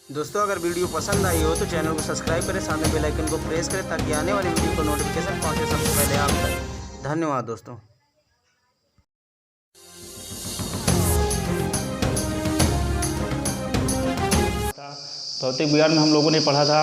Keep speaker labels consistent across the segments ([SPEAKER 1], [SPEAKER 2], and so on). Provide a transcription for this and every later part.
[SPEAKER 1] दोस्तों अगर वीडियो पसंद आई हो तो चैनल को सब्सक्राइब करें, साथ में बेल आइकन को प्रेस करें ताकि आने वाली वीडियो को नोटिफिकेशन पहुंचे सबसे पहले आप तक। धन्यवाद दोस्तों।
[SPEAKER 2] भौतिक विज्ञान में हम लोगों ने पढ़ा था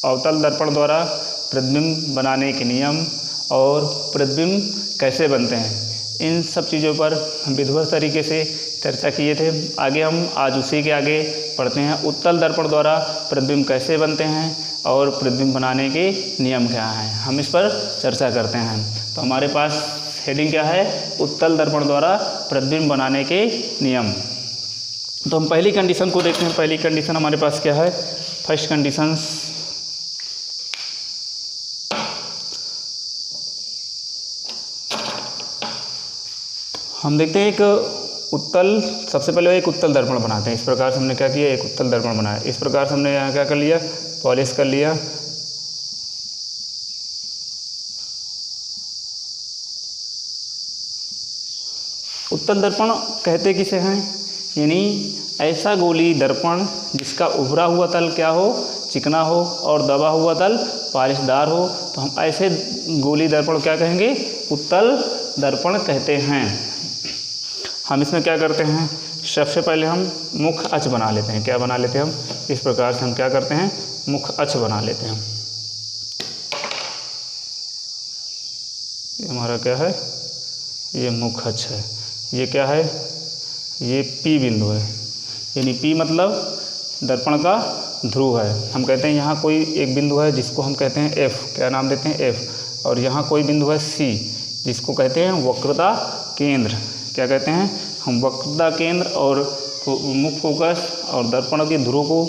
[SPEAKER 2] अवतल दर्पण द्वारा प्रतिबिंब बनाने के नियम और प्रतिबिंब कैसे बनते हैं। इन सब चीज़ों पर हम विधिवत तरीके से चर्चा किए थे। आगे हम आज उसी के आगे पढ़ते हैं उत्तल दर्पण द्वारा प्रतिबिंब कैसे बनते हैं और प्रतिबिंब बनाने के नियम क्या हैं, हम इस पर चर्चा करते हैं। तो हमारे पास हेडिंग क्या है, उत्तल दर्पण द्वारा प्रतिबिंब बनाने के नियम। तो हम पहली कंडीशन को देखते हैं। पहली कंडीशन हमारे पास क्या है, फर्स्ट कंडीशन हम देखते हैं। सबसे पहले एक उत्तल दर्पण बनाते हैं। इस प्रकार से हमने क्या किया, एक उत्तल दर्पण बनाया। इस प्रकार से हमने यहाँ क्या कर लिया, पॉलिश कर लिया। उत्तल दर्पण कहते किसे हैं, यानी ऐसा गोली दर्पण जिसका उभरा हुआ तल क्या हो, चिकना हो और दबा हुआ तल पालिशदार हो, तो हम ऐसे गोली दर्पण क्या कहेंगे, उत्तल दर्पण कहते हैं। हम इसमें क्या करते हैं, सबसे पहले हम मुख्य अक्ष बना लेते हैं। क्या बना लेते हैं हम, इस प्रकार से हम क्या करते हैं, मुख्य अक्ष बना लेते हैं। ये हमारा क्या है, ये मुख्य अक्ष है। ये क्या है, ये P बिंदु है, यानी P मतलब दर्पण का ध्रुव है। हम कहते हैं यहाँ कोई एक बिंदु है जिसको हम कहते हैं F, क्या नाम देते हैं F। और यहाँ कोई बिंदु है C जिसको कहते हैं वक्रता केंद्र। क्या कहते हैं हम, वक्रता केंद्र और मुख्य फोकस और दर्पण के ध्रुव को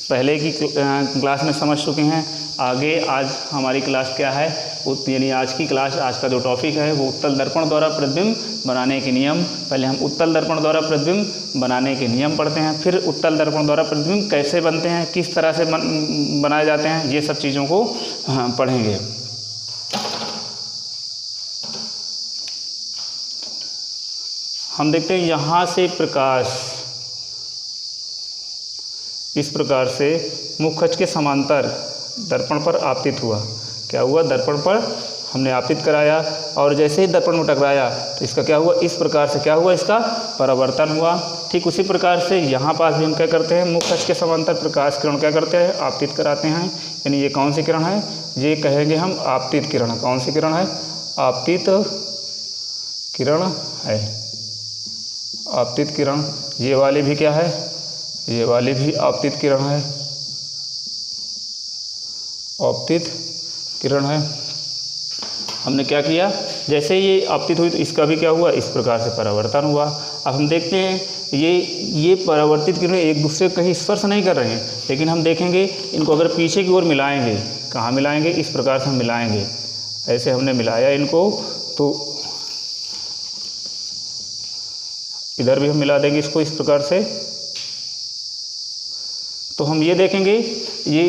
[SPEAKER 2] पहले की क्लास में समझ चुके हैं। आगे आज हमारी क्लास क्या है, यानी आज की क्लास, आज का जो टॉपिक है वो उत्तल दर्पण द्वारा प्रतिबिंब बनाने के नियम। पहले हम उत्तल दर्पण द्वारा प्रतिबिंब बनाने के नियम पढ़ते हैं, फिर उत्तल दर्पण द्वारा प्रतिबिंब कैसे बनते हैं, किस तरह से बनाए जाते हैं, ये सब चीज़ों को पढ़ेंगे। हम देखते हैं यहाँ से प्रकाश इस प्रकार से मुख्य अक्ष के समांतर दर्पण पर आपतित हुआ। क्या हुआ, दर्पण पर हमने आपतित कराया और जैसे ही दर्पण में टकराया तो इसका क्या हुआ, इस प्रकार से क्या हुआ, इसका परावर्तन हुआ। ठीक उसी प्रकार से यहाँ पास भी हम क्या करते हैं, मुख्य अक्ष के समांतर प्रकाश किरण क्या करते हैं, आपतित कराते हैं। यानी ये कौन सी किरण है, ये कहेंगे हम आपतित किरण। कौन सी किरण है, आपतित किरण है। आपतित किरण, ये वाली भी क्या है, ये वाली भी आपतित किरण है, आपतित किरण है। हमने क्या किया, जैसे ये आपतित हुई तो इसका भी क्या हुआ, इस प्रकार से परावर्तन हुआ। अब हम देखते हैं ये परावर्तित किरण एक दूसरे को कहीं स्पर्श नहीं कर रहे हैं, लेकिन हम देखेंगे इनको अगर पीछे की ओर मिलाएंगे, कहाँ मिलाएंगे, इस प्रकार से हम मिलाएंगे। ऐसे हमने मिलाया इनको, तो इधर भी हम मिला देंगे इसको इस प्रकार से। तो हम ये देखेंगे ये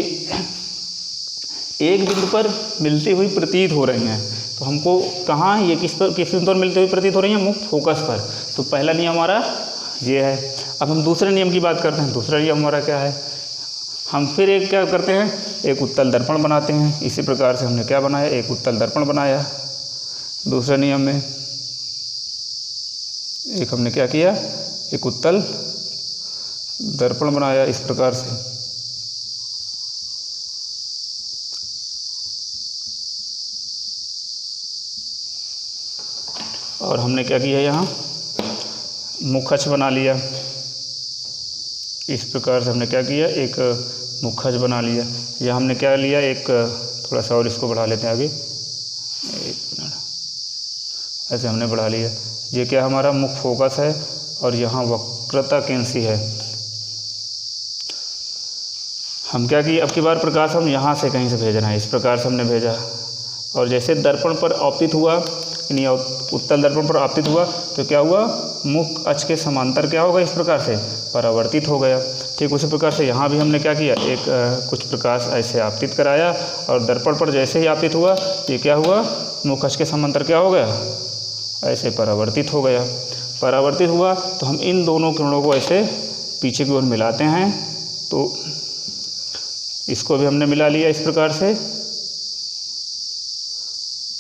[SPEAKER 2] एक बिंदु पर मिलती हुई प्रतीत हो रही हैं। तो हमको कहाँ, ये किस बिंदु पर मिलती हुई प्रतीत हो रही हैं, मुख्य फोकस पर। तो पहला नियम हमारा ये है। अब हम दूसरे नियम की बात करते हैं। दूसरा नियम हमारा क्या है, हम फिर एक क्या करते हैं, एक उत्तल दर्पण बनाते हैं। इसी प्रकार से हमने क्या बनाया, एक उत्तल दर्पण बनाया। दूसरे नियम में एक हमने क्या किया, एक उत्तल दर्पण बनाया इस प्रकार से। और हमने क्या किया, यहाँ मुख्य अक्ष बना लिया। इस प्रकार से हमने क्या किया, एक मुख्य अक्ष बना लिया। यह हमने क्या लिया, एक थोड़ा सा और इसको बढ़ा लेते हैं आगे, एक मिनट, ऐसे हमने बढ़ा लिया। ये क्या हमारा मुख्य फोकस है और यहाँ वक्रता केंद्र है। हम क्या किए, अब की बार प्रकाश हम यहाँ से कहीं से भेजना है, इस प्रकार से हमने भेजा। और जैसे दर्पण पर आपतित हुआ, यानी उत्तल दर्पण पर आपतित हुआ, तो क्या हुआ, मुख्य अक्ष के समांतर क्या होगा, इस प्रकार से परावर्तित हो गया। ठीक उसी प्रकार से यहाँ भी हमने क्या किया, एक कुछ प्रकाश ऐसे आपतित कराया और दर्पण पर जैसे ही आपतित हुआ, ये क्या हुआ, मुख्य अक्ष के समांतर क्या हो गया, ऐसे परावर्तित हो गया। परावर्तित हुआ तो हम इन दोनों किरणों को ऐसे पीछे की ओर मिलाते हैं तो इसको भी हमने मिला लिया इस प्रकार से।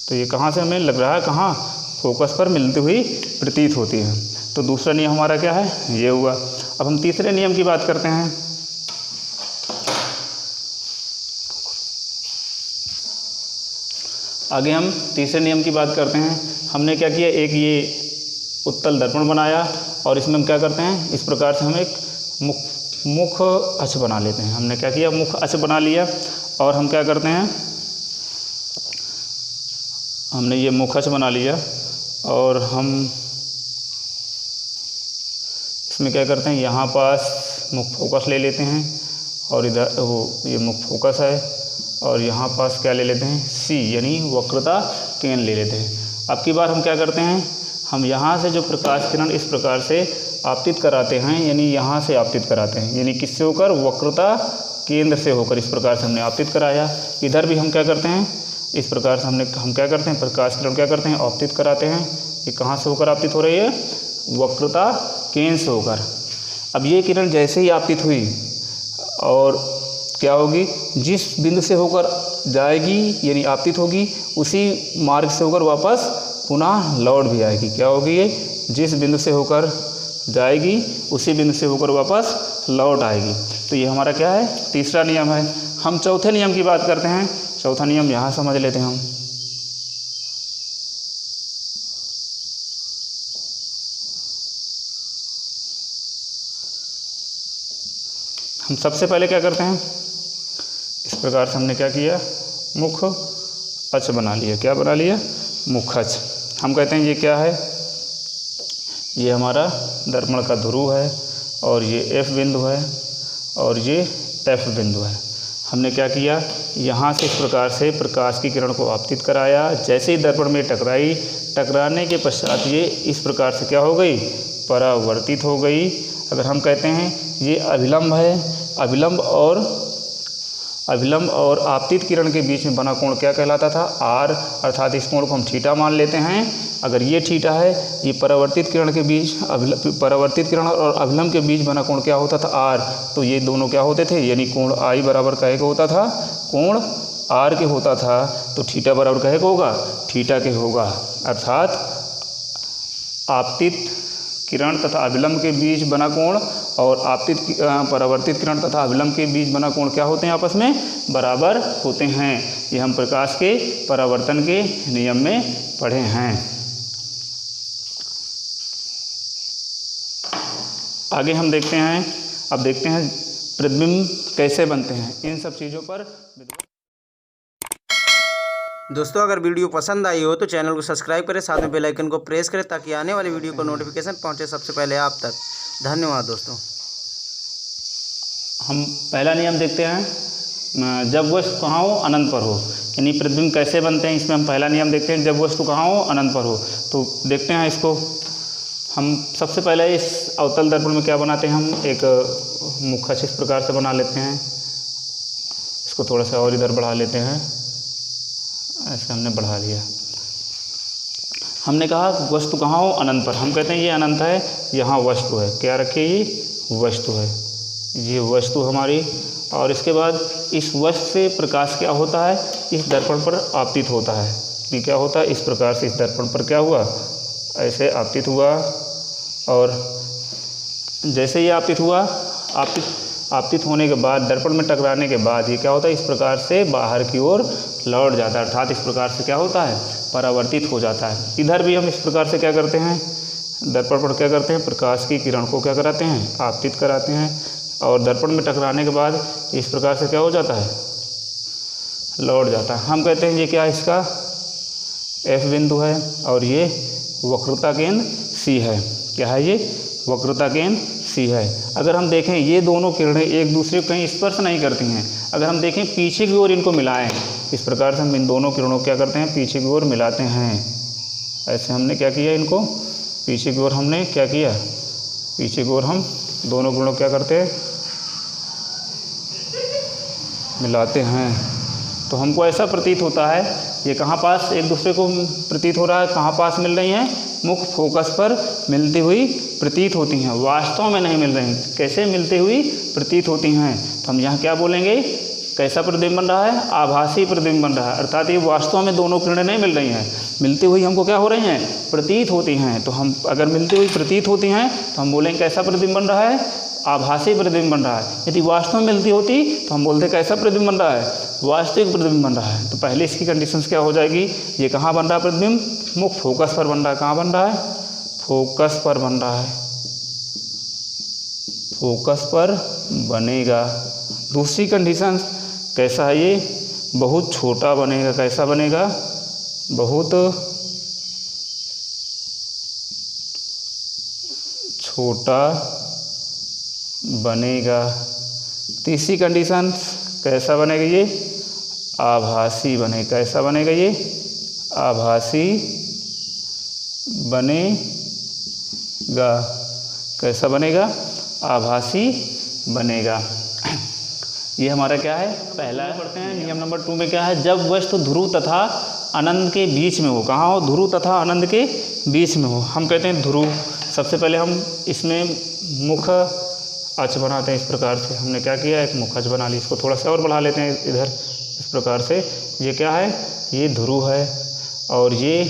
[SPEAKER 2] तो ये कहाँ से हमें लग रहा है, कहाँ, फोकस पर मिलती हुई प्रतीत होती है। तो दूसरा नियम हमारा क्या है, ये हुआ। अब हम तीसरे नियम की बात करते हैं। आगे हम तीसरे नियम की बात करते हैं। हमने क्या किया, एक ये उत्तल दर्पण बनाया और इसमें हम क्या करते हैं, इस प्रकार से हम एक मुख अक्ष बना लेते हैं। हमने क्या किया, मुख अक्ष बना लिया और हम क्या करते हैं, हमने ये मुख अक्ष बना लिया और हम इसमें क्या करते हैं, यहाँ पास मुख फोकस ले लेते हैं और इधर ये मुख फोकस है और यहाँ पास क्या ले लेते हैं, सी यानी वक्रता केंद्र ले लेते हैं। अब की बार हम क्या करते हैं, हम यहाँ से जो प्रकाश किरण इस प्रकार से आपतित कराते हैं, यानी यहाँ से आपतित कराते हैं, यानी किससे होकर, वक्रता केंद्र से होकर इस प्रकार से हमने आपतित कराया। इधर भी हम क्या करते हैं, इस प्रकार से हम क्या करते हैं, प्रकाश किरण क्या करते हैं, आपतित कराते हैं। ये कहाँ से होकर आपतित हो रही है, वक्रता केंद्र से होकर। अब ये किरण जैसे ही आपतित हुई और क्या होगी, जिस बिंदु से होकर जाएगी यानी आपतित होगी, उसी मार्ग से होकर वापस पुनः लौट भी आएगी। क्या होगी ये, जिस बिंदु से होकर जाएगी उसी बिंदु से होकर वापस लौट आएगी। तो ये हमारा क्या है, तीसरा नियम है। हम चौथे नियम की बात करते हैं। चौथा नियम यहाँ समझ लेते हैं हम सबसे पहले क्या करते हैं, इस प्रकार से हमने क्या किया, मुख अक्ष बना लिया। क्या बना लिया, मुख अक्ष। हम कहते हैं ये क्या है, ये हमारा दर्पण का ध्रुव है और ये एफ बिंदु है और ये एफ बिंदु है। हमने क्या किया, यहाँ से इस प्रकार से प्रकाश की किरण को आपतित कराया। जैसे ही दर्पण में टकराई, टकराने के पश्चात ये इस प्रकार से क्या हो गई, परावर्तित हो गई। अगर हम कहते हैं ये अभिलंब है, अभिलंब और आपतित किरण के बीच में बना कोण क्या कहलाता था, आर, अर्थात इस कोण को हम थीटा मान लेते हैं। अगर ये थीटा है, ये परावर्तित किरण के बीच, परावर्तित किरण और अभिलंब के बीच बना कोण क्या होता था, आर। तो ये दोनों क्या होते थे, यानी कोण आई बराबर कहे का होता था, कोण आर के होता था। तो थीटा बराबर कहे का होगा, थीटा के होगा। अर्थात आपतित किरण तथा अभिलंब के बीच बना कोण और परावर्तित किरण तथा अभिलंब के बीच बना कोण क्या होते हैं, आपस में बराबर होते हैं। ये हम प्रकाश के परावर्तन के नियम में पढ़े हैं। आगे हम देखते हैं, अब देखते हैं प्रतिबिंब कैसे बनते हैं। इन सब चीज़ों पर
[SPEAKER 1] दोस्तों अगर वीडियो पसंद आई हो तो चैनल को सब्सक्राइब करें, साथ में बेल आइकन को प्रेस करें ताकि आने वाली वीडियो का नोटिफिकेशन पहुंचे सबसे पहले आप तक। धन्यवाद दोस्तों।
[SPEAKER 2] हम पहला नियम देखते हैं, जब वस्तु कहाँ हो, अनंत पर हो। यानी प्रतिबिंब कैसे बनते हैं, इसमें हम पहला नियम देखते हैं, जब वस्तु कहाँ हो, अनंत पर हो। तो देखते हैं इसको। हम सबसे पहले इस अवतल दर्पण में क्या बनाते हैं, हम एक मुख अक्ष इस प्रकार से बना लेते हैं। इसको थोड़ा सा और इधर बढ़ा लेते हैं, ऐसे हमने बढ़ा लिया। हमने कहा वस्तु कहाँ हो, अनंत पर। हम कहते हैं ये अनंत है, यहाँ वस्तु है। क्या रखिए, ये वस्तु है, ये वस्तु हमारी। और इसके बाद इस वस्तु से प्रकाश क्या होता है, इस दर्पण पर आपतित होता है। ये क्या होता है, इस प्रकार से इस दर्पण पर क्या हुआ, ऐसे आपतित हुआ। और जैसे ही आपतित हुआ, आपतित होने के बाद, दर्पण में टकराने के बाद ये क्या होता है, इस प्रकार से बाहर की ओर लौट जाता है। अर्थात इस प्रकार से क्या होता है, परावर्तित हो जाता है। इधर भी हम इस प्रकार से क्या करते हैं, दर्पण पर क्या करते हैं, प्रकाश की किरण को क्या कराते हैं, आपतित कराते हैं। और दर्पण में टकराने के बाद इस प्रकार से क्या हो जाता है, लौट जाता है। हम कहते हैं ये क्या है, इसका एफ बिंदु है और ये वक्रता केंद्र सी है। क्या है, ये वक्रता केंद्र सी है। अगर हम देखें ये दोनों किरणें एक दूसरे को कहीं स्पर्श नहीं करती हैं। अगर हम देखें पीछे की ओर इनको मिलाएं, इस प्रकार से हम इन दोनों किरणों को क्या करते हैं, पीछे की ओर मिलाते हैं। ऐसे हमने क्या किया, इनको पीछे की ओर हमने क्या किया, पीछे की ओर हम दोनों किरणों क्या करते हैं, मिलाते हैं। तो हमको ऐसा प्रतीत होता है, ये कहाँ पास एक दूसरे को प्रतीत हो रहा है, कहाँ पास मिल रही हैं, मुख्य फोकस पर मिलती हुई प्रतीत होती हैं, वास्तव में नहीं मिल रही, कैसे मिलती हुई प्रतीत होती हैं। तो हम यहाँ क्या बोलेंगे, कैसा प्रतिबिंब बन रहा है, आभासी प्रतिबिंब बन रहा है, अर्थात ये वास्तव में दोनों किरणें नहीं मिल रही हैं, मिलती हुई हमको क्या हो रही हैं, प्रतीत होती हैं। तो हम अगर मिलती हुई प्रतीत होती हैं तो हम बोलेंगे कैसा प्रतिबिंब बन रहा है, आभासी प्रतिबिंब बन रहा है। यदि वास्तव में मिलती होती तो हम बोलते कैसा प्रतिबिंब बन रहा है, वास्तविक प्रतिबिंब बन रहा है। तो पहले इसकी कंडीशंस क्या हो जाएगी, ये कहाँ बन रहा है प्रतिबिंब, मुख्य फोकस पर बन रहा है, कहाँ बन रहा है, फोकस पर बन रहा है, फोकस पर बनेगा। दूसरी कंडीशन कैसा है, ये बहुत छोटा बनेगा, कैसा बनेगा, बहुत छोटा बनेगा। तीसरी कंडीशन कैसा बनेगा, ये आभासी बनेगा, कैसा बनेगा, ये आभासी बनेगा, कैसा बनेगा, आभासी बनेगा। ये हमारा क्या है, पहला पढ़ते हैं। नियम नंबर 2 में क्या है, जब वस्तु ध्रुव तथा अनंत के बीच में हो, कहाँ हो, ध्रुव तथा अनंत के बीच में हो, हम कहते हैं ध्रुव। सबसे पहले हम इसमें मुख अच बनाते हैं, इस प्रकार से हमने क्या किया, एक मुख अच बना ली। इसको थोड़ा सा और बढ़ा लेते हैं इधर, इस प्रकार से। ये क्या है, ये ध्रुव है और ये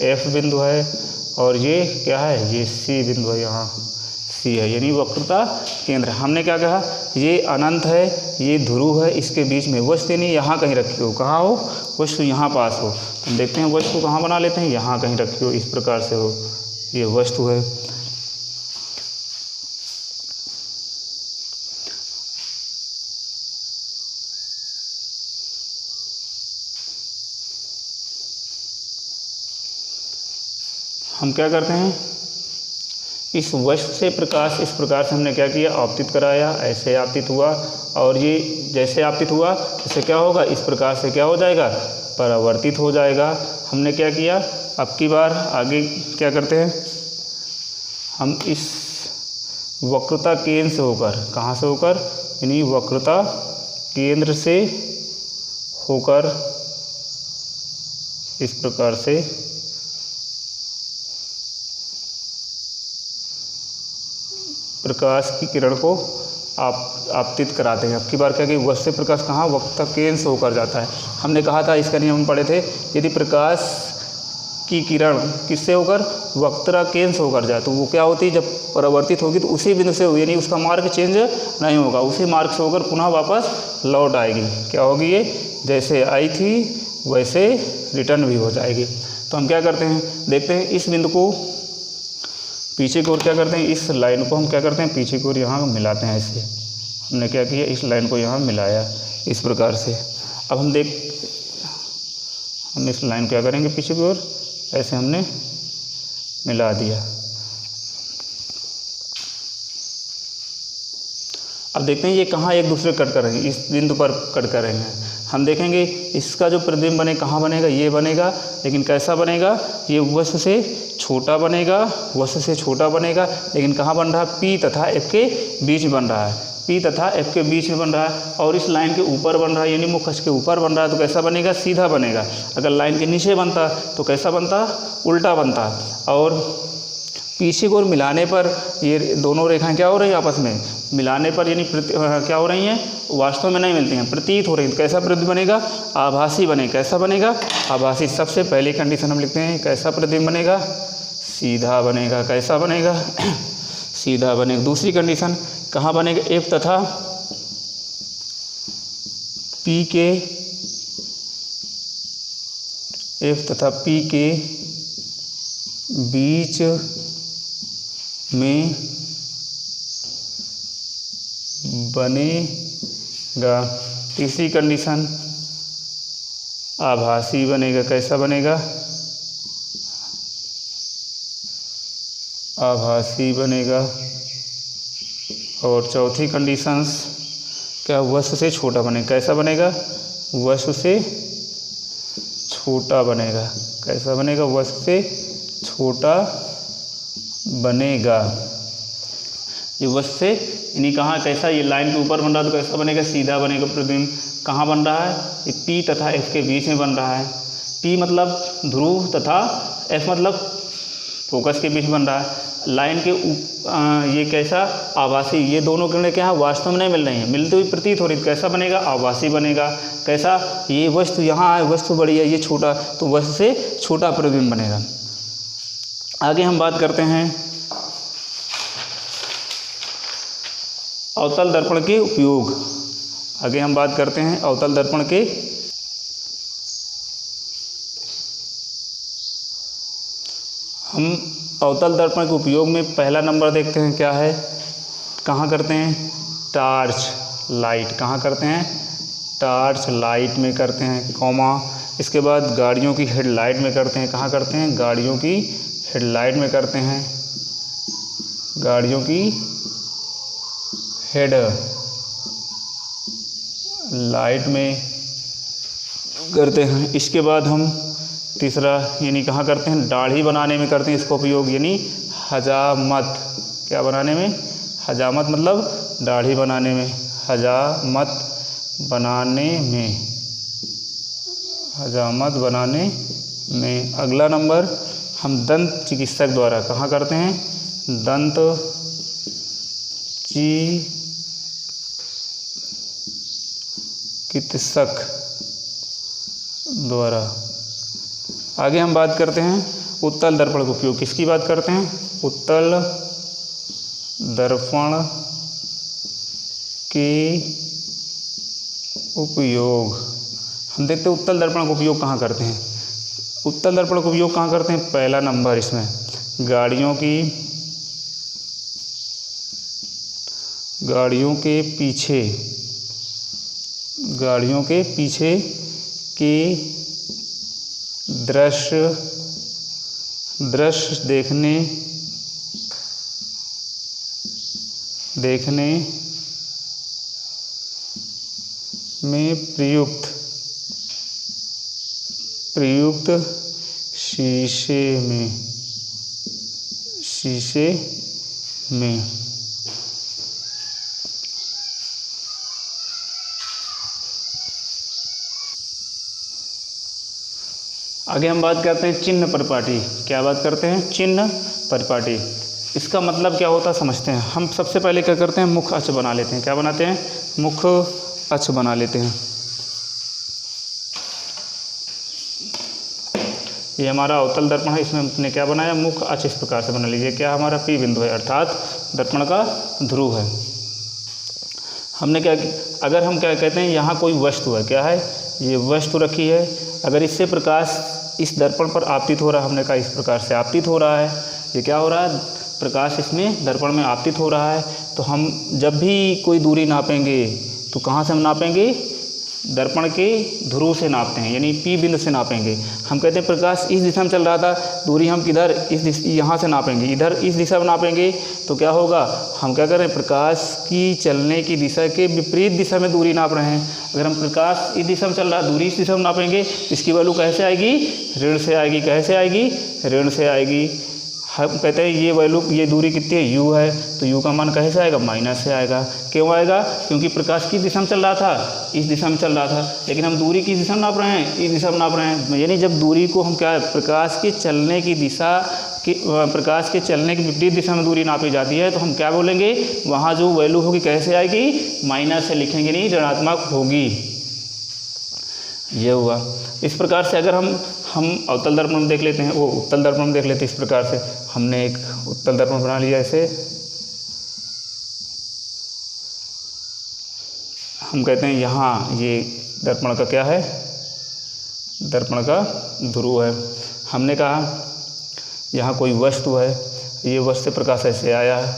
[SPEAKER 2] F बिंदु है और ये क्या है, ये C बिंदु है, यहाँ C है, यानी वक्रता केंद्र। हमने क्या कहा, ये अनंत है, ये ध्रुव है, इसके बीच में वस्तु नहीं यहाँ कहीं रखी हो, कहाँ हो, वस्तु यहाँ पास हो। हम देखते हैं वस्तु कहाँ बना लेते हैं, यहाँ कहीं रखी हो, इस प्रकार से हो, ये वस्तु है। हम क्या करते हैं, इस वस्तु से प्रकाश इस प्रकार से हमने क्या किया, आपतित कराया, ऐसे आपतित हुआ और ये जैसे आपतित हुआ इससे क्या होगा, इस प्रकार से क्या हो जाएगा, परावर्तित हो जाएगा। हमने क्या किया, अब की बार आगे क्या करते हैं, हम इस वक्रता केंद्र से होकर, कहाँ से होकर, यानी वक्रता केंद्र से होकर इस प्रकार से प्रकाश की किरण को आपतित कराते हैं। अब की बार क्या कि वस्तु से प्रकाश कहाँ, वक्रता केंद्र से होकर जाता है। हमने कहा था, इसका नियम हम पढ़े थे, यदि प्रकाश की किरण किससे होकर, वक्रता केंद्र से होकर जाए तो वो क्या होती है, जब परावर्तित होगी तो उसी बिंदु से होगी, यानी उसका मार्ग चेंज नहीं होगा, उसी मार्ग से होकर पुनः वापस लौट आएगी। क्या होगी, ये जैसे आई थी वैसे रिटर्न भी हो जाएगी। तो हम क्या करते हैं, देखते हैं इस बिंदु को पीछे की ओर क्या करते हैं, इस लाइन को हम क्या करते हैं, पीछे की ओर यहाँ मिलाते हैं। ऐसे हमने क्या किया, इस लाइन को यहाँ मिलाया इस प्रकार से। अब हम इस लाइन को क्या करेंगे, पीछे की ओर ऐसे हमने मिला दिया। अब देखते हैं ये कहाँ एक दूसरे कट कर रहे हैं, इस बिंदु पर कट कर रहे हैं। हम देखेंगे इसका जो प्रतिबिंब बने कहाँ बनेगा, ये बनेगा, लेकिन कैसा बनेगा, ये वस्तु से छोटा बनेगा, वस्तु से छोटा बनेगा, लेकिन कहाँ बन रहा है, P तथा F के बीच में बन रहा है, P तथा F के बीच में बन रहा है और इस लाइन के ऊपर बन रहा है, यानी मुख अक्ष के ऊपर बन रहा है। तो कैसा बनेगा, सीधा बनेगा। अगर लाइन के नीचे बनता तो कैसा बनता, उल्टा बनता। और पीछे को मिलाने पर ये दोनों रेखाएं क्या हो रही हैं, आपस में मिलाने पर यानी क्या हो रही हैं, वास्तव में नहीं मिलती हैं, प्रतीत हो रही हैं। कैसा प्रतिबिंब बनेगा, आभासी बनेगा। कैसा बनेगा, आभासी। सबसे पहली कंडीशन हम लिखते हैं, कैसा प्रतिबिंब बनेगा, सीधा बनेगा। कैसा बनेगा, सीधा बनेगा। दूसरी कंडीशन कहाँ बनेगा, F तथा P के, F तथा P के बीच में बनेगा। तीसरी कंडीशन आभासी बनेगा। कैसा बनेगा, आभासी बनेगा। और चौथी कंडीशंस क्या, वस्तु से छोटा बनेगा। कैसा बनेगा, वस्तु से छोटा बनेगा। कैसा बनेगा, वस्तु से छोटा बनेगा। ये वस्तु से यानी कहाँ, कैसा, ये लाइन के ऊपर बन रहा है तो कैसा बनेगा, सीधा बनेगा प्रतिबिंब। कहाँ बन रहा है, ये P तथा F के बीच में बन रहा है। P मतलब ध्रुव तथा F मतलब फोकस के बीच बन रहा है। लाइन के ये कैसा आभासी, ये दोनों किरणें क्या है वास्तव में नहीं मिल रही हैं, मिलती हुई प्रतीत हो रही, कैसा बनेगा आभासी बनेगा। कैसा, ये वस्तु यहाँ है, वस्तु बड़ी है, ये छोटा, तो वस्तु से छोटा प्रतिबिंब बनेगा। आगे हम बात करते हैं अवतल दर्पण के उपयोग। आगे हम बात करते हैं अवतल दर्पण के हम अवतल दर्पण के उपयोग में पहला नंबर देखते हैं क्या है, कहाँ करते हैं, टार्च लाइट, कहाँ करते हैं, टार्च लाइट में करते हैं, कॉमा। इसके बाद गाड़ियों की हेडलाइट में करते हैं, कहाँ करते हैं, गाड़ियों की हेडलाइट में करते हैं, गाड़ियों की हेड लाइट में करते हैं। इसके बाद हम तीसरा यानी कहाँ करते हैं, दाढ़ी बनाने में करते हैं इसका उपयोग, यानी हजामत, क्या बनाने में, हजामत मतलब दाढ़ी बनाने में, हजामत बनाने में, हजामत बनाने में। अगला नंबर हम दंत चिकित्सक द्वारा कहाँ करते हैं, दंत चिकित्सक द्वारा। आगे हम बात करते हैं उत्तल दर्पण का उपयोग, किसकी बात करते हैं, उत्तल दर्पण के उपयोग। हम देखते हैं उत्तल दर्पण का उपयोग कहाँ करते हैं, उत्तल दर्पण का उपयोग कहाँ करते हैं, पहला नंबर इसमें गाड़ियों के पीछे के दृश्य देखने में प्रयुक्त शीशे में आगे हम बात करते हैं चिन्ह परिपाटी। क्या बात करते हैं, चिन्ह परिपाटी। इसका मतलब क्या होता है समझते हैं। हम सबसे पहले क्या करते हैं, मुख अक्ष बना लेते हैं। क्या बनाते हैं, मुख अक्ष बना लेते हैं। ये हमारा अवतल दर्पण है, इसमें हमने क्या बनाया, मुख अक्ष इस प्रकार से बना लीजिए। क्या हमारा P बिंदु है, अर्थात दर्पण का ध्रुव है। हमने क्या, अगर हम क्या कहते हैं, यहाँ कोई वस्तु है, क्या है, ये वस्तु रखी है, अगर इससे प्रकाश इस दर्पण पर आपतित हो रहा है, हमने कहा इस प्रकार से आपतित हो रहा है, ये क्या हो रहा है, प्रकाश इसमें दर्पण में आपतित हो रहा है, तो हम जब भी कोई दूरी नापेंगे तो कहाँ से हम नापेंगे, दर्पण के ध्रुव से नापते हैं, यानी P बिंदु से नापेंगे। हम कहते हैं प्रकाश इस दिशा में चल रहा था, दूरी हम किधर, यहाँ से नापेंगे, इधर इस दिशा में नापेंगे, तो क्या होगा, हम क्या कर रहे हैं, प्रकाश की चलने की दिशा के विपरीत दिशा में दूरी नाप रहे हैं। अगर हम प्रकाश इस दिशा में चल रहा है, दूरी इस दिशा में नापेंगे, इसकी वैल्यू कैसे आएगी, ऋण से आएगी। कैसे आएगी, ऋण से आएगी। हम कहते हैं ये वैल्यू, ये दूरी कितनी है, u है, तो u का मान कैसे आएगा, माइनस से आएगा। क्यों आएगा, क्योंकि प्रकाश किस दिशा में चल रहा था, इस दिशा में चल रहा था, लेकिन हम दूरी किस दिशा में नाप रहे हैं, इस दिशा में नाप रहे हैं। यानी जब दूरी को हम क्या, प्रकाश के चलने की दिशा की, प्रकाश के चलने की विपरीत दिशा में दूरी नापी जाती है, तो हम क्या बोलेंगे, वहाँ जो वैल्यू होगी कैसे आएगी, माइनस से लिखेंगे, नहीं ऋणात्मक होगी। ये हुआ। इस प्रकार से अगर हम अवतल दर्पण में देख लेते हैं, वो उत्तल दर्पण में देख लेते हैं। इस प्रकार से हमने एक उत्तल दर्पण बना लिया। ऐसे हम कहते हैं यहाँ ये दर्पण का क्या है, दर्पण का ध्रुव है। हमने कहा यहाँ कोई वस्तु है, ये वस्तु प्रकाश ऐसे आया है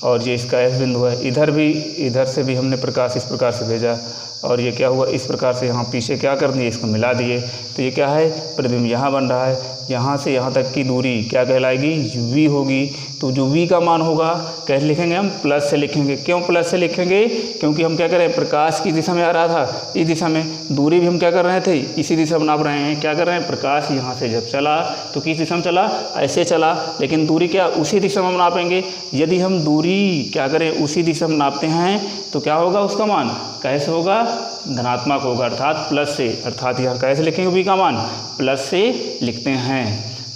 [SPEAKER 2] और ये इसका S बिंदु है। इधर से भी हमने प्रकाश इस प्रकार से भेजा और ये क्या हुआ, इस प्रकार से यहाँ पीछे क्या कर दिए, इसको मिला दिए, तो ये क्या है, प्रतिबिंब यहाँ बन रहा है। यहाँ से यहाँ तक की दूरी क्या कहलाएगी, v होगी। तो जो v का मान होगा कैसे लिखेंगे, हम प्लस से लिखेंगे। क्यों प्लस से लिखेंगे, क्योंकि हम क्या करें, प्रकाश की दिशा में आ रहा था, इस दिशा में, दूरी भी हम क्या कर रहे थे, इसी दिशा में नाप रहे हैं। क्या कर रहे हैं, प्रकाश यहाँ से जब चला तो किस दिशा में चला, ऐसे चला, लेकिन दूरी क्या उसी दिशा में हम नापेंगे। यदि हम दूरी क्या करें, उसी दिशा में नापते हैं तो क्या होगा, उसका मान कैसे होगा, धनात्मक होगा, अर्थात प्लस से। अर्थात यहाँ कैसे लिखेंगे, v का मान प्लस से लिखते हैं।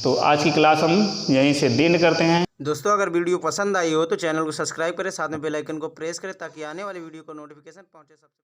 [SPEAKER 2] तो आज की क्लास हम यहीं से एंड करते हैं।
[SPEAKER 1] दोस्तों अगर वीडियो पसंद आई हो तो चैनल को सब्सक्राइब करें, साथ में बेल आइकन को प्रेस करें ताकि आने वाली वीडियो को नोटिफिकेशन पहुंचे सबसे